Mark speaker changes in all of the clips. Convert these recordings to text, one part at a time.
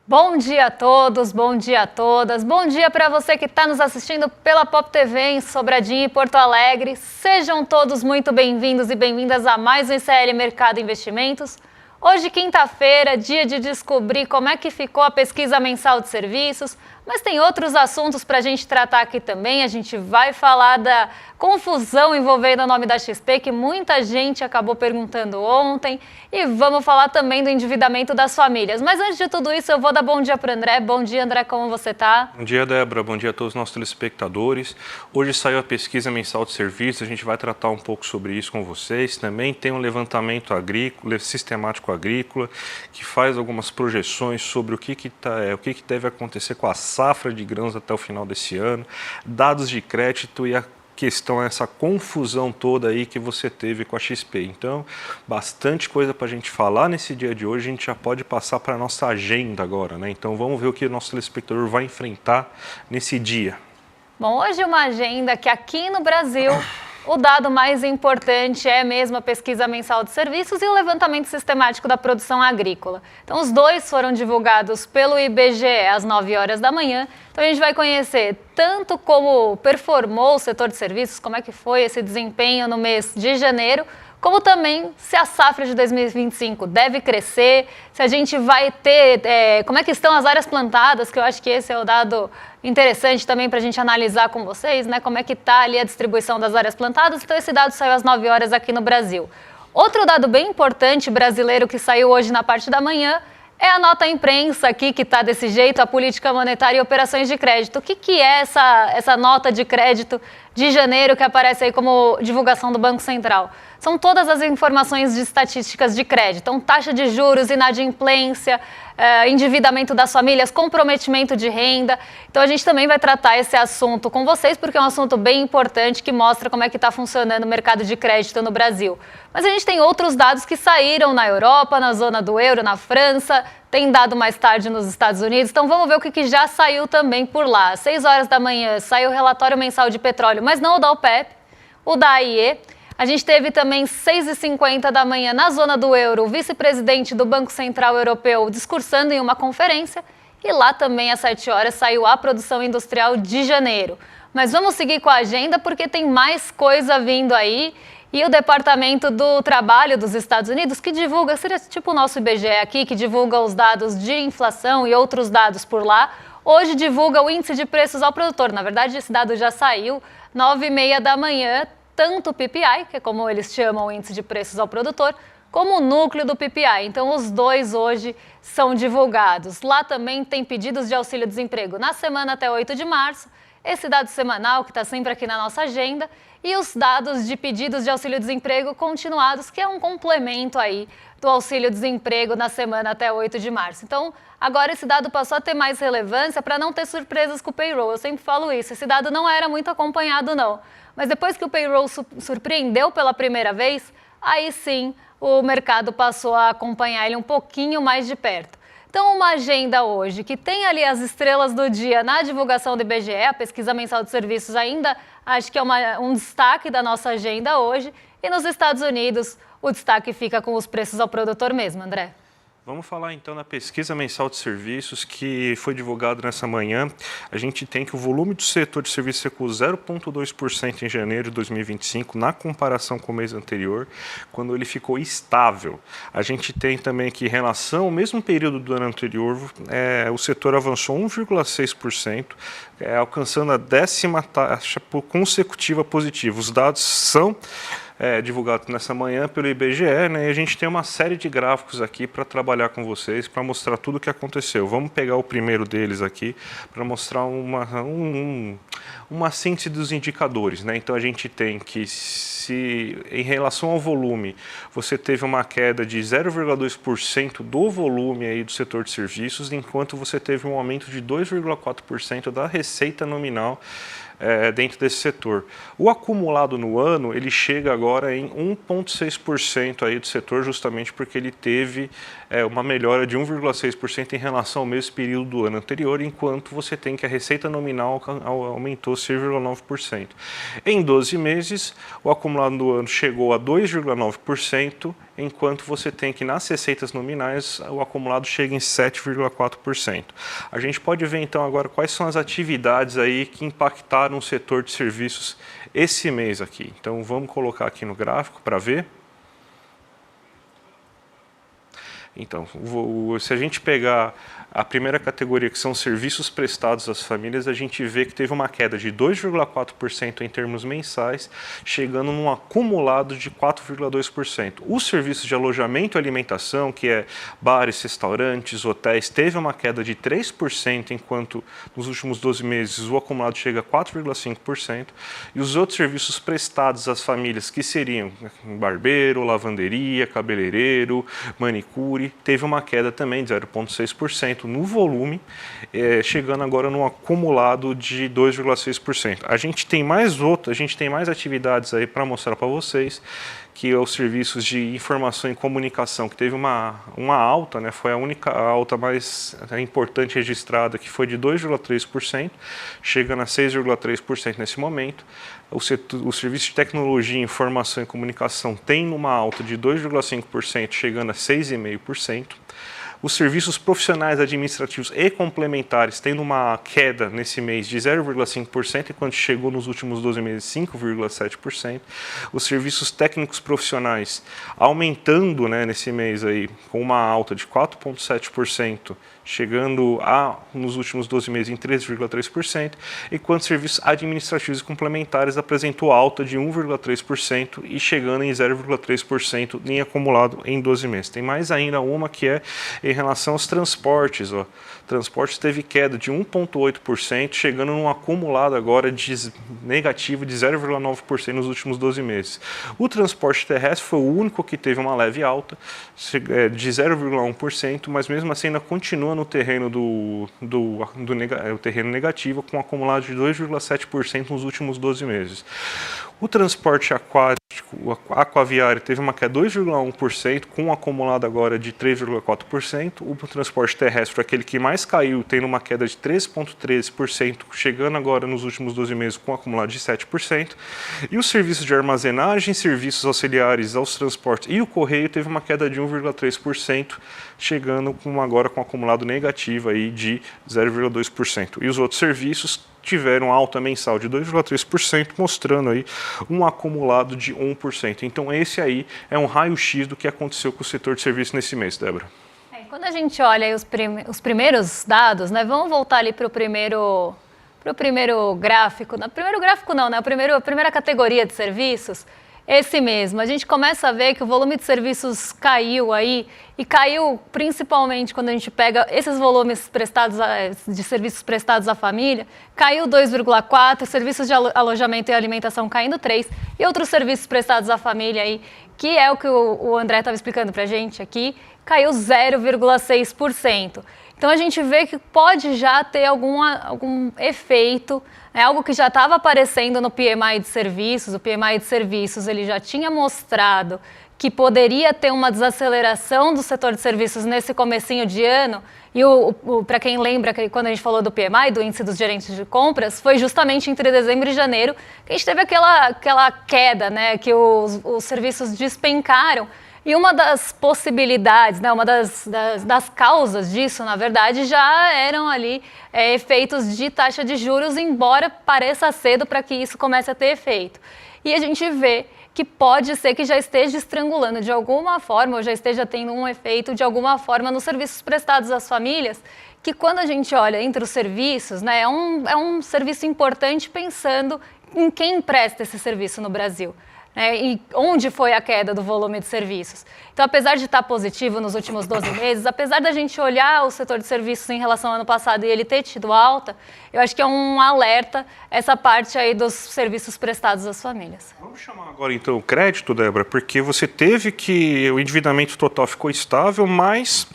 Speaker 1: Bom dia a todos, bom dia a todas, bom dia para você que está nos assistindo pela Pop TV em Sobradinho e Porto Alegre. Sejam todos muito bem-vindos e bem-vindas a mais um ICL Mercado Investimentos. Hoje, quinta-feira, dia de descobrir como é que ficou a pesquisa mensal de serviços, mas tem outros assuntos para a gente tratar aqui também. A gente vai falar da confusão envolvendo o nome da XP, que muita gente acabou perguntando ontem, e vamos falar também do endividamento das famílias. Mas antes de tudo isso, eu vou dar bom dia para o André. Bom dia, André, como você está?
Speaker 2: Bom dia, Débora. Bom dia a todos os nossos telespectadores. Hoje saiu a pesquisa mensal de serviços, a gente vai tratar um pouco sobre isso com vocês. Também tem um levantamento agrícola, sistemático agrícola, que faz algumas projeções sobre o que deve acontecer com a safra de grãos até o final desse ano, dados de crédito e a questão, essa confusão toda aí que você teve com a XP. Então, bastante coisa para a gente falar nesse dia de hoje. A gente já pode passar para a nossa agenda agora, né? Então, vamos ver o que o nosso telespectador vai enfrentar nesse dia.
Speaker 1: Bom, hoje uma agenda que aqui no Brasil o dado mais importante é mesmo a pesquisa mensal de serviços e o levantamento sistemático da produção agrícola. Então, os dois foram divulgados pelo IBGE às 9 horas da manhã. Então, a gente vai conhecer tanto como performou o setor de serviços, como é que foi esse desempenho no mês de janeiro, como também se a safra de 2025 deve crescer, se a gente vai ter, como é que estão as áreas plantadas, que eu acho que esse é o dado interessante também para a gente analisar com vocês, né? Como é que está ali a distribuição das áreas plantadas. Então, esse dado saiu às 9 horas aqui no Brasil. Outro dado bem importante brasileiro que saiu hoje na parte da manhã é a nota imprensa aqui, que está desse jeito, a política monetária e operações de crédito. O que é essa nota de crédito de janeiro que aparece aí como divulgação do Banco Central? São todas as informações de estatísticas de crédito. Então, taxa de juros, inadimplência, endividamento das famílias, comprometimento de renda. Então, a gente também vai tratar esse assunto com vocês, porque é um assunto bem importante que mostra como é que está funcionando o mercado de crédito no Brasil. Mas a gente tem outros dados que saíram na Europa, na zona do euro, na França, tem dado mais tarde nos Estados Unidos. Então, vamos ver o que já saiu também por lá. Às 6 horas da manhã saiu o relatório mensal de petróleo, mas não o da OPEP, o da AIE. A gente teve também 6h50 da manhã na zona do euro, o vice-presidente do Banco Central Europeu discursando em uma conferência. E lá também às 7 horas saiu a produção industrial de janeiro. Mas vamos seguir com a agenda porque tem mais coisa vindo aí. E o Departamento do Trabalho dos Estados Unidos, que divulga, seria tipo o nosso IBGE aqui, que divulga os dados de inflação e outros dados por lá, hoje divulga o índice de preços ao produtor. Na verdade, esse dado já saiu, 9h30 da manhã, tanto o PPI, que é como eles chamam o índice de preços ao produtor, como o núcleo do PPI. Então, os dois hoje são divulgados. Lá também tem pedidos de auxílio-desemprego na semana até 8 de março, esse dado semanal que está sempre aqui na nossa agenda, e os dados de pedidos de auxílio-desemprego continuados, que é um complemento aí do auxílio-desemprego na semana até 8 de março. Então, agora esse dado passou a ter mais relevância para não ter surpresas com o payroll. Eu sempre falo isso, esse dado não era muito acompanhado não. Mas depois que o payroll surpreendeu pela primeira vez, aí sim o mercado passou a acompanhar ele um pouquinho mais de perto. Então, uma agenda hoje que tem ali as estrelas do dia na divulgação do IBGE, a pesquisa mensal de serviços ainda acho que é um destaque da nossa agenda hoje. E nos Estados Unidos, o destaque fica com os preços ao produtor mesmo, André.
Speaker 2: Vamos falar então da pesquisa mensal de serviços que foi divulgada nessa manhã. A gente tem que o volume do setor de serviços recuou 0,2% em janeiro de 2025, na comparação com o mês anterior, quando ele ficou estável. A gente tem também que, em relação ao mesmo período do ano anterior, o setor avançou 1,6%, alcançando a 10ª taxa consecutiva positiva. Os dados são divulgado nessa manhã pelo IBGE, né? E a gente tem uma série de gráficos aqui para trabalhar com vocês, para mostrar tudo o que aconteceu. Vamos pegar o primeiro deles aqui para mostrar uma síntese dos indicadores, né? Então a gente tem que, se em relação ao volume, você teve uma queda de 0,2% do volume aí do setor de serviços, enquanto você teve um aumento de 2,4% da receita nominal dentro desse setor. O acumulado no ano, ele chega agora em 1,6% aí do setor, justamente porque ele teve uma melhora de 1,6% em relação ao mesmo período do ano anterior, enquanto você tem que a receita nominal aumentou 6,9%. Em 12 meses, o acumulado do ano chegou a 2,9%, enquanto você tem que nas receitas nominais o acumulado chega em 7,4%. A gente pode ver então agora quais são as atividades aí que impactaram o setor de serviços esse mês aqui. Então vamos colocar aqui no gráfico para ver. Então, se a gente pegar a primeira categoria, que são serviços prestados às famílias, a gente vê que teve uma queda de 2,4% em termos mensais, chegando num acumulado de 4,2%. Os serviços de alojamento e alimentação, que é bares, restaurantes, hotéis, teve uma queda de 3%, enquanto nos últimos 12 meses o acumulado chega a 4,5%. E os outros serviços prestados às famílias, que seriam barbeiro, lavanderia, cabeleireiro, manicure, teve uma queda também de 0,6% no volume, chegando agora num acumulado de 2,6%. A gente tem mais atividades aí para mostrar para vocês, que é os serviços de informação e comunicação, que teve uma alta, né? Foi a única alta mais importante registrada, que foi de 2,3%, chegando a 6,3% nesse momento. O serviço de tecnologia, informação e comunicação tem uma alta de 2,5%, chegando a 6,5%. Os serviços profissionais administrativos e complementares têm uma queda nesse mês de 0,5%, enquanto chegou nos últimos 12 meses 5,7%. Os serviços técnicos profissionais aumentando, né, nesse mês aí, com uma alta de 4,7%, chegando nos últimos 12 meses em 3,3%, enquanto serviços administrativos e complementares apresentou alta de 1,3% e chegando em 0,3% em acumulado em 12 meses. Tem mais ainda uma que é em relação aos transportes. Transportes teve queda de 1,8%, chegando num acumulado agora negativo de 0,9% nos últimos 12 meses. O transporte terrestre foi o único que teve uma leve alta de 0,1%, mas mesmo assim ainda continua no terreno terreno negativo, com um acumulado de 2,7% nos últimos 12 meses. O transporte aquático, aquaviário, teve uma queda de 2,1%, com um acumulado agora de 3,4%. O transporte terrestre, aquele que mais caiu, tem uma queda de 3,13%, chegando agora nos últimos 12 meses com um acumulado de 7%. E os serviços de armazenagem, serviços auxiliares aos transportes e o correio teve uma queda de 1,3%, chegando agora com um acumulado negativo aí de 0,2%. E os outros serviços tiveram alta mensal de 2,3%, mostrando aí um acumulado de 1%. Então esse aí é um raio-x do que aconteceu com o setor de serviço nesse mês, Débora.
Speaker 1: Quando a gente olha aí os primeiros dados, né, vamos voltar ali para o primeiro gráfico. Primeiro gráfico não, né, a primeira categoria de serviços. Esse mesmo, a gente começa a ver que o volume de serviços caiu aí, e caiu principalmente quando a gente pega esses volumes de serviços prestados à família, caiu 2,4%, serviços de alojamento e alimentação caindo 3%, e outros serviços prestados à família aí, que é o que o André estava explicando para a gente aqui, caiu 0,6%. Então a gente vê que pode já ter algum efeito, algo que já estava aparecendo no PMI de serviços. O PMI de serviços ele já tinha mostrado que poderia ter uma desaceleração do setor de serviços nesse comecinho de ano. E para quem lembra que quando a gente falou do PMI, do índice dos gerentes de compras, foi justamente entre dezembro e janeiro que a gente teve aquela queda, né, que os serviços despencaram. E uma das possibilidades, né, uma das causas disso, na verdade, já eram ali efeitos de taxa de juros, embora pareça cedo para que isso comece a ter efeito. E a gente vê que pode ser que já esteja estrangulando de alguma forma, ou já esteja tendo um efeito de alguma forma nos serviços prestados às famílias, que quando a gente olha entre os serviços, né, é um serviço importante pensando em quem presta esse serviço no Brasil. E onde foi a queda do volume de serviços. Então, apesar de estar positivo nos últimos 12 meses, apesar da gente olhar o setor de serviços em relação ao ano passado e ele ter tido alta, eu acho que é um alerta essa parte aí dos serviços prestados às famílias.
Speaker 2: Vamos chamar agora então o crédito, Débora, porque você teve que o endividamento total ficou estável, mas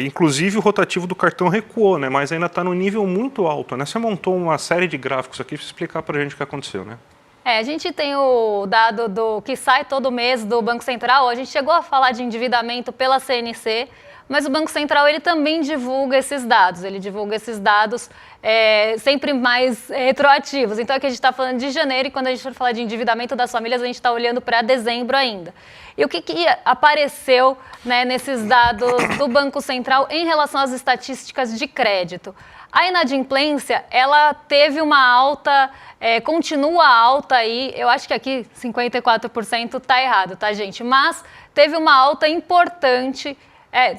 Speaker 2: inclusive o rotativo do cartão recuou, né? Mas ainda está no nível muito alto, né? Você montou uma série de gráficos aqui para explicar para a gente o que aconteceu, né?
Speaker 1: A gente tem o dado que sai todo mês do Banco Central. A gente chegou a falar de endividamento pela CNC, mas o Banco Central ele também divulga esses dados. Ele divulga esses dados sempre mais retroativos. Então aqui a gente está falando de janeiro e quando a gente for falar de endividamento das famílias, a gente está olhando para dezembro ainda. E o que apareceu, né, nesses dados do Banco Central em relação às estatísticas de crédito? A inadimplência, ela teve uma alta, continua alta aí, eu acho que aqui 54% está errado, tá, gente? Mas teve uma alta importante,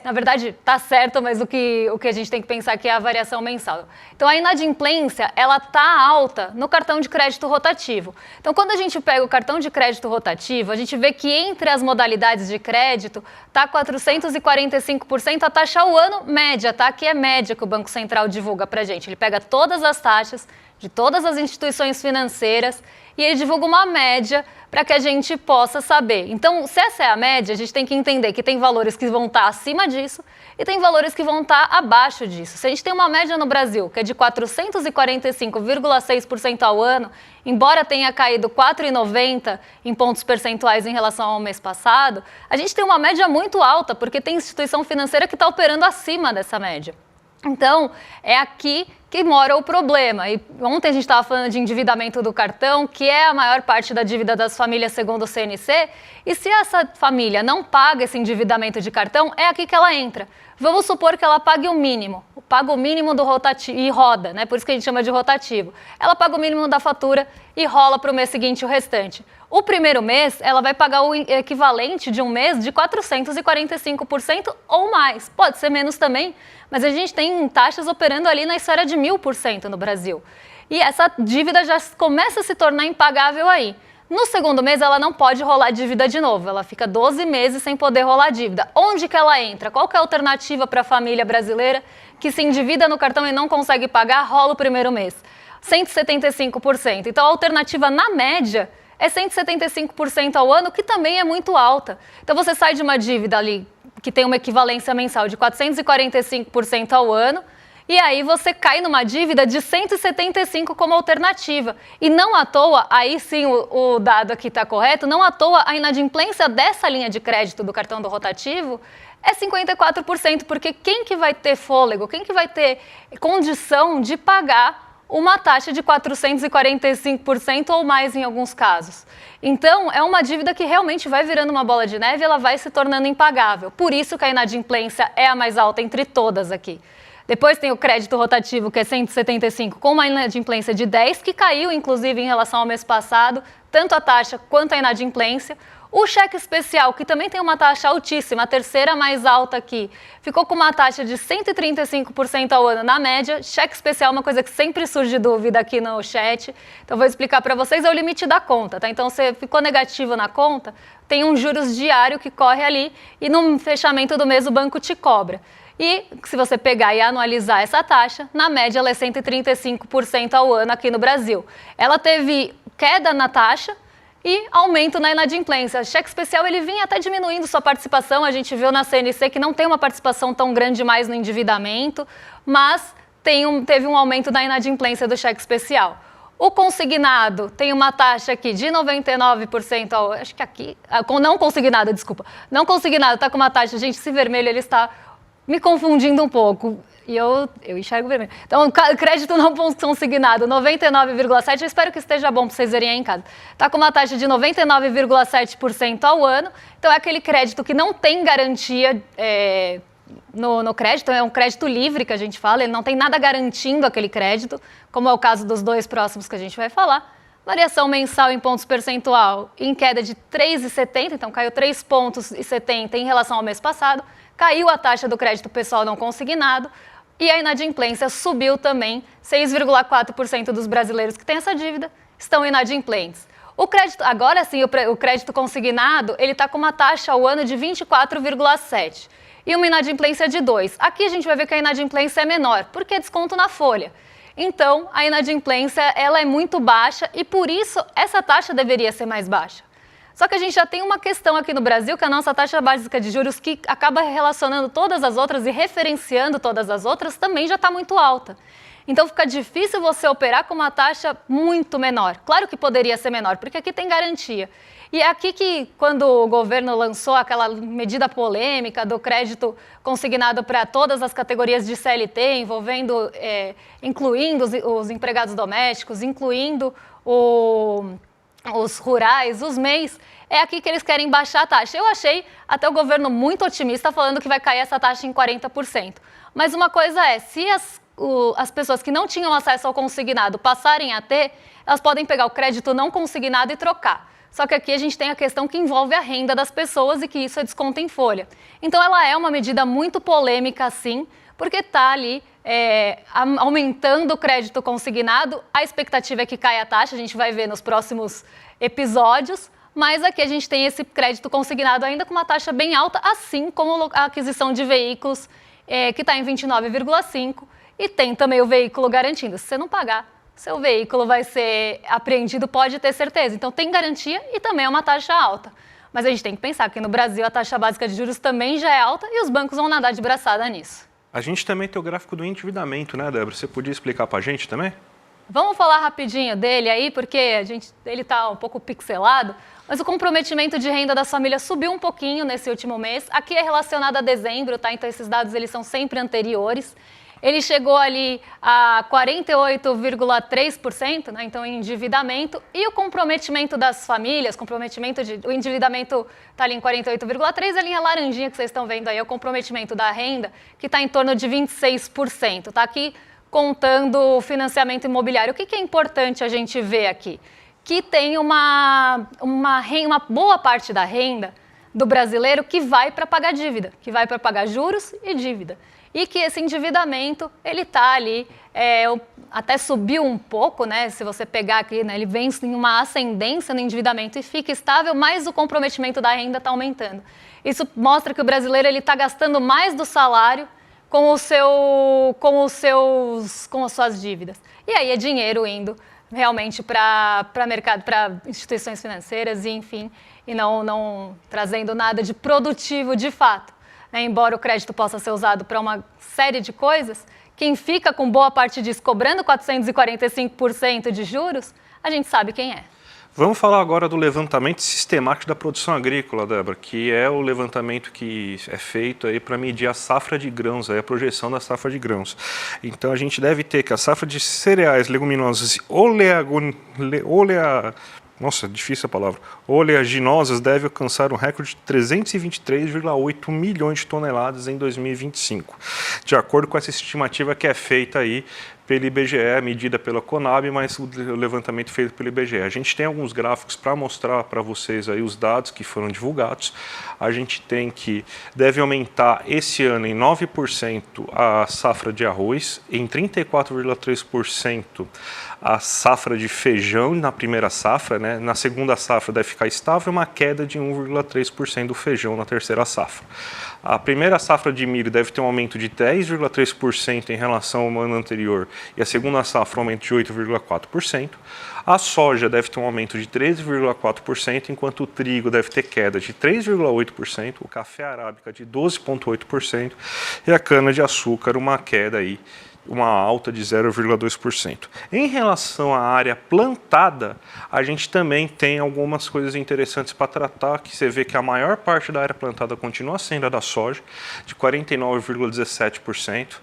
Speaker 1: na verdade está certo, mas o que a gente tem que pensar aqui é a variação mensal. Então a inadimplência, ela está alta no cartão de crédito rotativo. Então quando a gente pega o cartão de crédito rotativo, a gente vê que entre as modalidades de crédito está 445% a taxa ao ano média, tá? Que é média que o Banco Central divulga para a gente. Ele pega todas as taxas de todas as instituições financeiras e ele divulga uma média para que a gente possa saber. Então, se essa é a média, a gente tem que entender que tem valores que vão estar acima disso e tem valores que vão estar abaixo disso. Se a gente tem uma média no Brasil que é de 445,6% ao ano, embora tenha caído 4,90 em pontos percentuais em relação ao mês passado, a gente tem uma média muito alta, porque tem instituição financeira que está operando acima dessa média. Então, é aqui que mora o problema. E ontem a gente estava falando de endividamento do cartão, que é a maior parte da dívida das famílias segundo o CNC, e se essa família não paga esse endividamento de cartão, é aqui que ela entra. Vamos supor que ela pague o mínimo, paga o mínimo do rotativo e roda, né? Por isso que a gente chama de rotativo. Ela paga o mínimo da fatura e rola para o mês seguinte o restante. O primeiro mês, ela vai pagar o equivalente de um mês de 445% ou mais. Pode ser menos também, mas a gente tem taxas operando ali na esfera de 1000% no Brasil. E essa dívida já começa a se tornar impagável aí. No segundo mês, ela não pode rolar dívida de novo. Ela fica 12 meses sem poder rolar dívida. Onde que ela entra? Qual que é a alternativa para a família brasileira que se endivida no cartão e não consegue pagar, rola o primeiro mês? 175%. Então, a alternativa, na média, é 175% ao ano, que também é muito alta. Então, você sai de uma dívida ali que tem uma equivalência mensal de 445% ao ano, e aí você cai numa dívida de 175% como alternativa. E não à toa, aí sim o dado aqui está correto, não à toa a inadimplência dessa linha de crédito do cartão do rotativo é 54%, porque quem que vai ter fôlego, quem que vai ter condição de pagar uma taxa de 445% ou mais em alguns casos? Então, é uma dívida que realmente vai virando uma bola de neve e ela vai se tornando impagável. Por isso que a inadimplência é a mais alta entre todas aqui. Depois tem o crédito rotativo, que é 175, com uma inadimplência de 10, que caiu, inclusive, em relação ao mês passado, tanto a taxa quanto a inadimplência. O cheque especial, que também tem uma taxa altíssima, a terceira mais alta aqui, ficou com uma taxa de 135% ao ano na média. Cheque especial é uma coisa que sempre surge dúvida aqui no chat, então vou explicar para vocês, é o limite da conta, tá? Então, você ficou negativo na conta, tem um juros diário que corre ali e no fechamento do mês o banco te cobra. E se você pegar e anualizar essa taxa, na média ela é 135% ao ano aqui no Brasil. Ela teve queda na taxa e aumento na inadimplência. O cheque especial ele vinha até diminuindo sua participação, a gente viu na CNC que não tem uma participação tão grande mais no endividamento, mas teve um aumento da inadimplência do cheque especial. O consignado tem uma taxa aqui de 99%, acho que aqui, não consignado, desculpa, não consignado está com uma taxa, gente, esse vermelho ele está me confundindo um pouco, e eu enxergo vermelho. Então, crédito não consignado, 99,7%, eu espero que esteja bom para vocês verem aí em casa. Está com uma taxa de 99,7% ao ano, então é aquele crédito que não tem garantia no crédito, é um crédito livre que a gente fala, ele não tem nada garantindo aquele crédito, como é o caso dos dois próximos que a gente vai falar. Variação mensal em pontos percentual em queda de 3,70, então caiu 3,70 pontos em relação ao mês passado. Caiu a taxa do crédito pessoal não consignado e a inadimplência subiu também. 6,4% dos brasileiros que têm essa dívida estão inadimplentes. O crédito, agora sim, o crédito consignado, ele está com uma taxa ao ano de 24,7% e uma inadimplência de 2%. Aqui a gente vai ver que a inadimplência é menor, porque é desconto na folha. Então, a inadimplência ela é muito baixa e, por isso, essa taxa deveria ser mais baixa. Só que a gente já tem uma questão aqui no Brasil, que a nossa taxa básica de juros, que acaba relacionando todas as outras e referenciando todas as outras, também já está muito alta. Então fica difícil você operar com uma taxa muito menor. Claro que poderia ser menor, porque aqui tem garantia. E é aqui que, quando o governo lançou aquela medida polêmica do crédito consignado para todas as categorias de CLT, envolvendo, incluindo os empregados domésticos, incluindo os rurais, os MEIs, é aqui que eles querem baixar a taxa. Eu achei até o governo muito otimista falando que vai cair essa taxa em 40%. Mas uma coisa é, se as pessoas que não tinham acesso ao consignado passarem a ter, elas podem pegar o crédito não consignado e trocar. Só que aqui a gente tem a questão que envolve a renda das pessoas e que isso é desconto em folha. Então ela é uma medida muito polêmica, sim, porque está ali aumentando o crédito consignado. A expectativa é que caia a taxa, a gente vai ver nos próximos episódios, mas aqui a gente tem esse crédito consignado ainda com uma taxa bem alta, assim como a aquisição de veículos, que está em 29,5%, e tem também o veículo garantido. Se você não pagar, seu veículo vai ser apreendido, pode ter certeza. Então tem garantia e também é uma taxa alta. Mas a gente tem que pensar que no Brasil a taxa básica de juros também já é alta e os bancos vão nadar de braçada nisso.
Speaker 2: A gente também tem o gráfico do endividamento, né, Débora? Você podia explicar para a gente também?
Speaker 1: Vamos falar rapidinho dele aí, porque ele está um pouco pixelado, mas o comprometimento de renda das famílias subiu um pouquinho nesse último mês. Aqui é relacionado a dezembro, tá? Então esses dados eles são sempre anteriores. Ele chegou ali a 48,3%, né? Então em endividamento, e o comprometimento das famílias, o endividamento está ali em 48,3%, a linha laranjinha que vocês estão vendo aí é o comprometimento da renda, que está em torno de 26%. Está aqui contando o financiamento imobiliário. O que é importante a gente ver aqui? Que tem uma boa parte da renda do brasileiro que vai para pagar dívida, que vai para pagar juros e dívida. E que esse endividamento, ele está ali, até subiu um pouco, né? Se você pegar aqui, né, ele vem em uma ascendência no endividamento e fica estável, mas o comprometimento da renda está aumentando. Isso mostra que o brasileiro está gastando mais do salário com as suas dívidas. E aí é dinheiro indo realmente para mercado, para instituições financeiras, e enfim, e não trazendo nada de produtivo de fato. Embora o crédito possa ser usado para uma série de coisas, quem fica com boa parte disso cobrando 445% de juros, a gente sabe quem é.
Speaker 2: Vamos falar agora do levantamento sistemático da produção agrícola, Débora, que é o levantamento que é feito aí para medir a safra de grãos, aí a projeção da safra de grãos. Então a gente deve ter que a safra de cereais, leguminosas e oleaginosas deve alcançar um recorde de 323,8 milhões de toneladas em 2025, de acordo com essa estimativa que é feita aí pelo IBGE, medida pela Conab, mas o levantamento feito pelo IBGE. A gente tem alguns gráficos para mostrar para vocês aí os dados que foram divulgados. A gente tem que deve aumentar esse ano em 9% a safra de arroz, em 34,3% a safra de feijão na primeira safra, né? Na segunda safra deve ficar estável, uma queda de 1,3% do feijão na terceira safra. A primeira safra de milho deve ter um aumento de 10,3% em relação ao ano anterior e a segunda safra um aumento de 8,4%. A soja deve ter um aumento de 13,4%, enquanto o trigo deve ter queda de 3,8%, o café arábica de 12,8% e a cana-de-açúcar uma queda aí, uma alta de 0,2%. Em relação à área plantada, a gente também tem algumas coisas interessantes para tratar, que você vê que a maior parte da área plantada continua sendo a da soja, de 49,17%,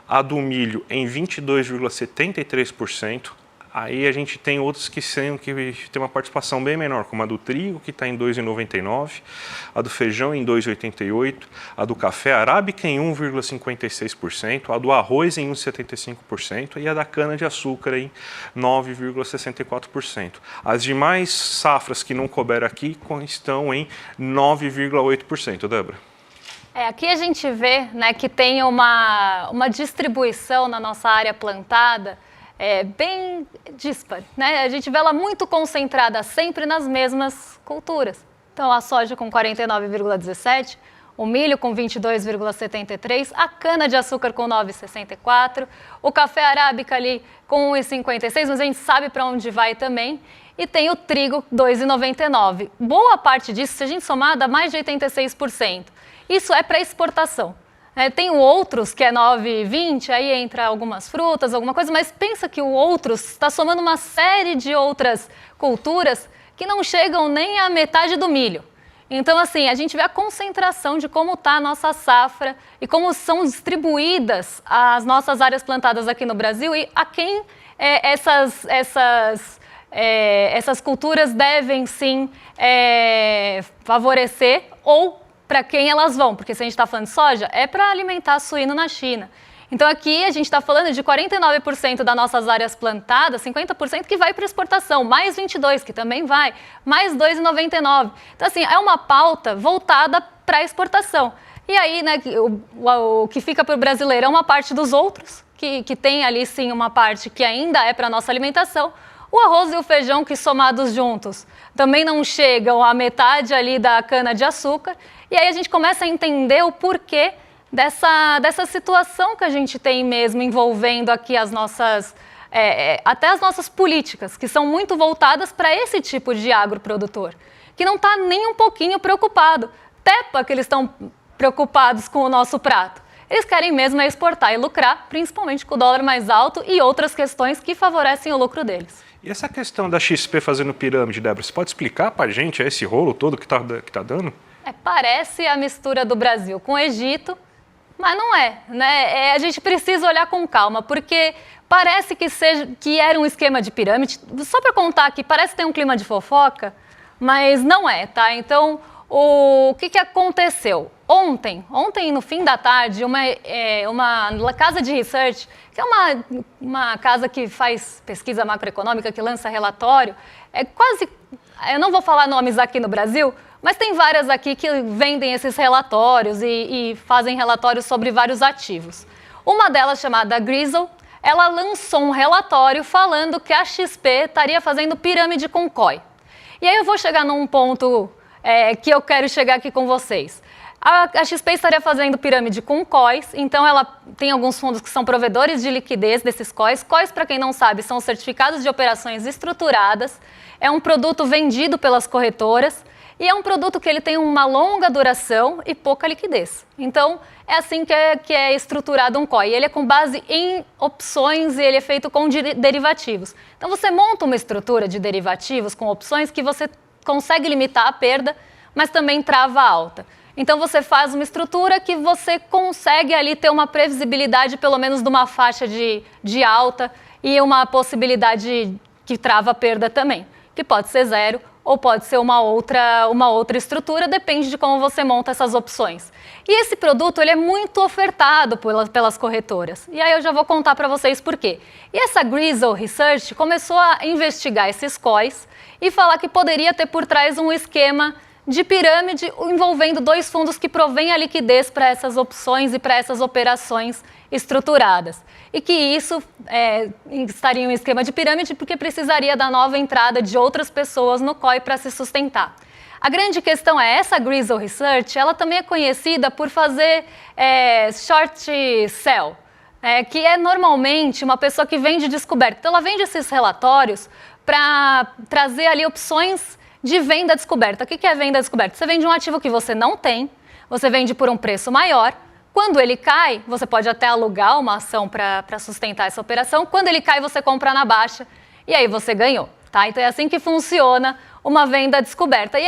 Speaker 2: a do milho em 22,73%, aí a gente tem outros que tem uma participação bem menor, como a do trigo, que está em 2,99%, a do feijão em 2,88%, a do café arábica em 1,56%, a do arroz em 1,75% e a da cana-de-açúcar em 9,64%. As demais safras que não couberam aqui estão em 9,8%, Débora.
Speaker 1: Aqui a gente vê, né, que tem uma distribuição na nossa área plantada bem dispar, né? A gente vê ela muito concentrada sempre nas mesmas culturas. Então a soja com 49,17%, o milho com 22,73%, a cana-de-açúcar com 9,64%, o café arábica ali com 1,56%, mas a gente sabe para onde vai também, e tem o trigo 2,99%. Boa parte disso, se a gente somar, dá mais de 86%. Isso é para exportação. Tem o outros, que é 9,20, aí entra algumas frutas, alguma coisa, mas pensa que o outros está somando uma série de outras culturas que não chegam nem à metade do milho. Então, assim, a gente vê a concentração de como está a nossa safra e como são distribuídas as nossas áreas plantadas aqui no Brasil e a quem essas culturas devem, sim, favorecer ou para quem elas vão, porque se a gente está falando de soja, é para alimentar suíno na China. Então aqui a gente está falando de 49% das nossas áreas plantadas, 50% que vai para exportação, mais 22% que também vai, mais 2,99%. Então assim, é uma pauta voltada para a exportação. E aí, né, o que fica para o brasileiro é uma parte dos outros, que tem ali sim uma parte que ainda é para a nossa alimentação. O arroz e o feijão, que somados juntos, também não chegam à metade ali da cana-de-açúcar. E aí a gente começa a entender o porquê dessa situação que a gente tem mesmo envolvendo aqui as nossas, até as nossas políticas, que são muito voltadas para esse tipo de agroprodutor, que não está nem um pouquinho preocupado. Tepa que eles estão preocupados com o nosso prato. Eles querem mesmo exportar e lucrar, principalmente com o dólar mais alto e outras questões que favorecem o lucro deles.
Speaker 2: E essa questão da XP fazendo pirâmide, Débora, você pode explicar para a gente esse rolo todo que tá dando?
Speaker 1: Parece a mistura do Brasil com o Egito, mas não é, né? A gente precisa olhar com calma, porque parece que era um esquema de pirâmide. Só para contar aqui, parece ter um clima de fofoca, mas não é, tá? Então, o que aconteceu? Ontem, no fim da tarde, uma casa de research, que é uma casa que faz pesquisa macroeconômica, que lança relatório, eu não vou falar nomes aqui no Brasil, mas tem várias aqui que vendem esses relatórios e fazem relatórios sobre vários ativos. Uma delas, chamada Grizzle, ela lançou um relatório falando que a XP estaria fazendo pirâmide com COI. E aí eu vou chegar num ponto que eu quero chegar aqui com vocês. A XP estaria fazendo pirâmide com COIs, então ela tem alguns fundos que são provedores de liquidez desses COIs. COIs, para quem não sabe, são certificados de operações estruturadas. É um produto vendido pelas corretoras e é um produto que ele tem uma longa duração e pouca liquidez. Então, é assim que é estruturado um COI. Ele é com base em opções e ele é feito com derivativos. Então, você monta uma estrutura de derivativos com opções que você consegue limitar a perda, mas também trava a alta. Então, você faz uma estrutura que você consegue ali ter uma previsibilidade, pelo menos, de uma faixa de alta e uma possibilidade que trava a perda também, que pode ser zero ou pode ser uma outra estrutura, depende de como você monta essas opções. E esse produto ele é muito ofertado pelas corretoras. E aí eu já vou contar para vocês por quê. E essa Grizzle Research começou a investigar esses COIs e falar que poderia ter por trás um esquema de pirâmide envolvendo dois fundos que provêm a liquidez para essas opções e para essas operações estruturadas. E que isso estaria em um esquema de pirâmide porque precisaria da nova entrada de outras pessoas no COI para se sustentar. A grande questão é, essa Grizzle Research, ela também é conhecida por fazer short sell, que é normalmente uma pessoa que vende descoberta. Então ela vende esses relatórios para trazer ali opções de venda descoberta. O que é venda descoberta? Você vende um ativo que você não tem, você vende por um preço maior. Quando ele cai, você pode até alugar uma ação para sustentar essa operação. Quando ele cai, você compra na baixa e aí você ganhou. Tá? Então é assim que funciona uma venda descoberta. E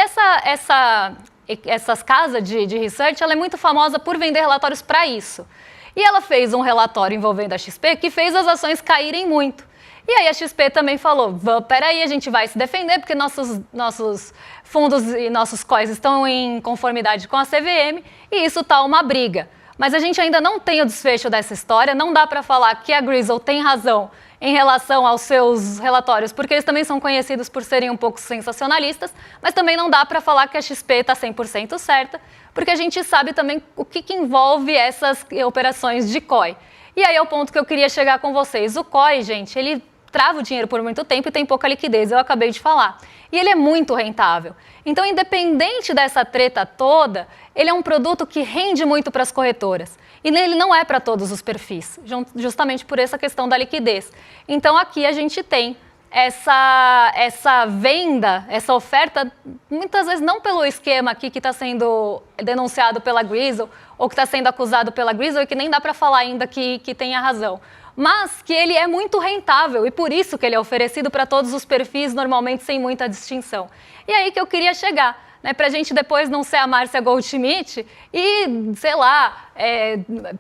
Speaker 1: essas casas de research, ela é muito famosa por vender relatórios para isso. E ela fez um relatório envolvendo a XP que fez as ações caírem muito. E aí a XP também falou, peraí, a gente vai se defender porque nossos fundos e nossos COIs estão em conformidade com a CVM e isso está uma briga. Mas a gente ainda não tem o desfecho dessa história, não dá para falar que a Grizzle tem razão em relação aos seus relatórios, porque eles também são conhecidos por serem um pouco sensacionalistas, mas também não dá para falar que a XP está 100% certa, porque a gente sabe também o que envolve essas operações de COI. E aí é o ponto que eu queria chegar com vocês. O COI, gente, ele trava o dinheiro por muito tempo e tem pouca liquidez, eu acabei de falar. E ele é muito rentável. Então, independente dessa treta toda, ele é um produto que rende muito para as corretoras. E ele não é para todos os perfis, justamente por essa questão da liquidez. Então, aqui a gente tem essa venda, essa oferta, muitas vezes não pelo esquema aqui que está sendo denunciado pela Grizzly, ou que está sendo acusado pela Grizzly, e que nem dá para falar ainda que tem a razão, mas que ele é muito rentável e por isso que ele é oferecido para todos os perfis, normalmente sem muita distinção. E aí que eu queria chegar, né, para a gente depois não ser a Márcia Goldschmidt e, sei lá,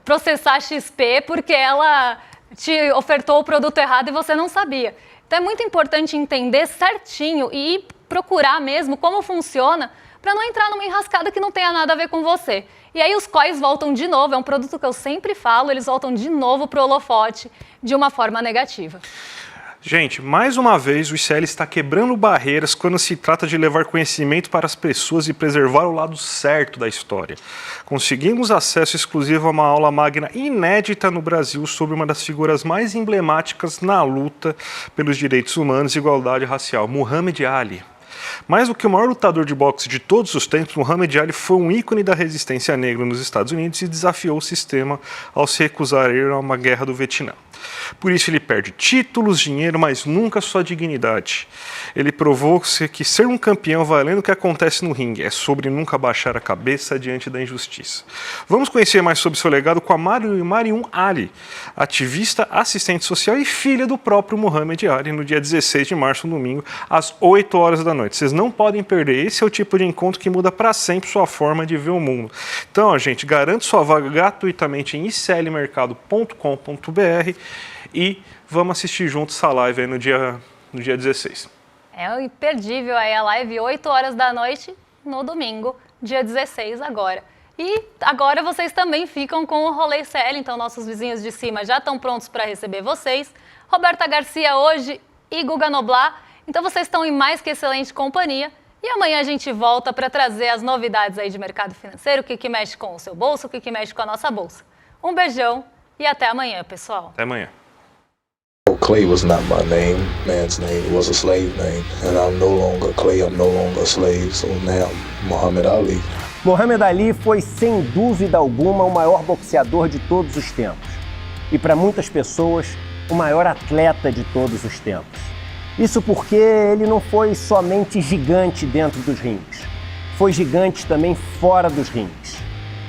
Speaker 1: processar a XP porque ela te ofertou o produto errado e você não sabia. Então é muito importante entender certinho e procurar mesmo como funciona para não entrar numa enrascada que não tenha nada a ver com você. E aí os COIs voltam de novo, é um produto que eu sempre falo, eles voltam de novo para o holofote de uma forma negativa.
Speaker 2: Gente, mais uma vez o ICL está quebrando barreiras quando se trata de levar conhecimento para as pessoas e preservar o lado certo da história. Conseguimos acesso exclusivo a uma aula magna inédita no Brasil sobre uma das figuras mais emblemáticas na luta pelos direitos humanos e igualdade racial, Muhammad Ali. Mais do que o maior lutador de boxe de todos os tempos, Muhammad Ali foi um ícone da resistência negra nos Estados Unidos e desafiou o sistema ao se recusar a ir a uma guerra do Vietnã. Por isso ele perde títulos, dinheiro, mas nunca sua dignidade. Ele provou que ser um campeão vai além do que acontece no ringue, é sobre nunca baixar a cabeça diante da injustiça. Vamos conhecer mais sobre seu legado com a Mariam Ali, ativista, assistente social e filha do próprio Muhammad Ali, no dia 16 de março, no domingo, às 8 horas da noite. Vocês não podem perder, esse é o tipo de encontro que muda para sempre sua forma de ver o mundo. Então, gente, garante sua vaga gratuitamente em iclmercado.com.br e vamos assistir juntos essa live aí no dia 16.
Speaker 1: É imperdível aí a live, 8 horas da noite no domingo, dia 16 agora. E agora vocês também ficam com o Rolê ICL, então nossos vizinhos de cima já estão prontos para receber vocês. Roberta Garcia hoje e Guga Noblar, então vocês estão em mais que excelente companhia. E amanhã a gente volta para trazer as novidades aí de mercado financeiro, o que mexe com o seu bolso, o que mexe com a nossa bolsa. Um beijão e até amanhã, pessoal.
Speaker 2: Até amanhã.
Speaker 3: Clay was not my name. Man's name was a slave name. And I'm no longer Clay, I'm no longer a slave. So now, Muhammad Ali.
Speaker 4: Muhammad Ali foi, sem dúvida alguma, o maior boxeador de todos os tempos. E para muitas pessoas, o maior atleta de todos os tempos. Isso porque ele não foi somente gigante dentro dos rings. Foi gigante também fora dos rings.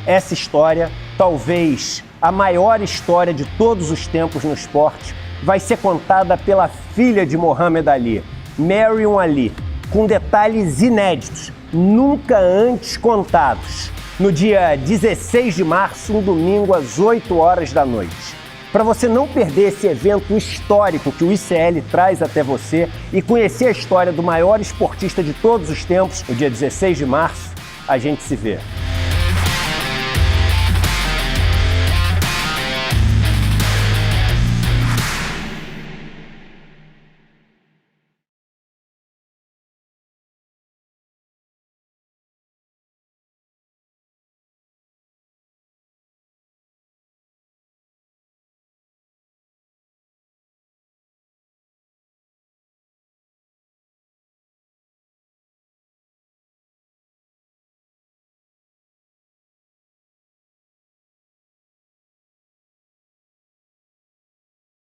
Speaker 4: Essa história, talvez a maior história de todos os tempos no esporte, vai ser contada pela filha de Muhammad Ali, Mariam Ali, com detalhes inéditos, nunca antes contados, no dia 16 de março, um domingo, às 8 horas da noite. Para você não perder esse evento histórico que o ICL traz até você e conhecer a história do maior esportista de todos os tempos, no dia 16 de março, a gente se vê.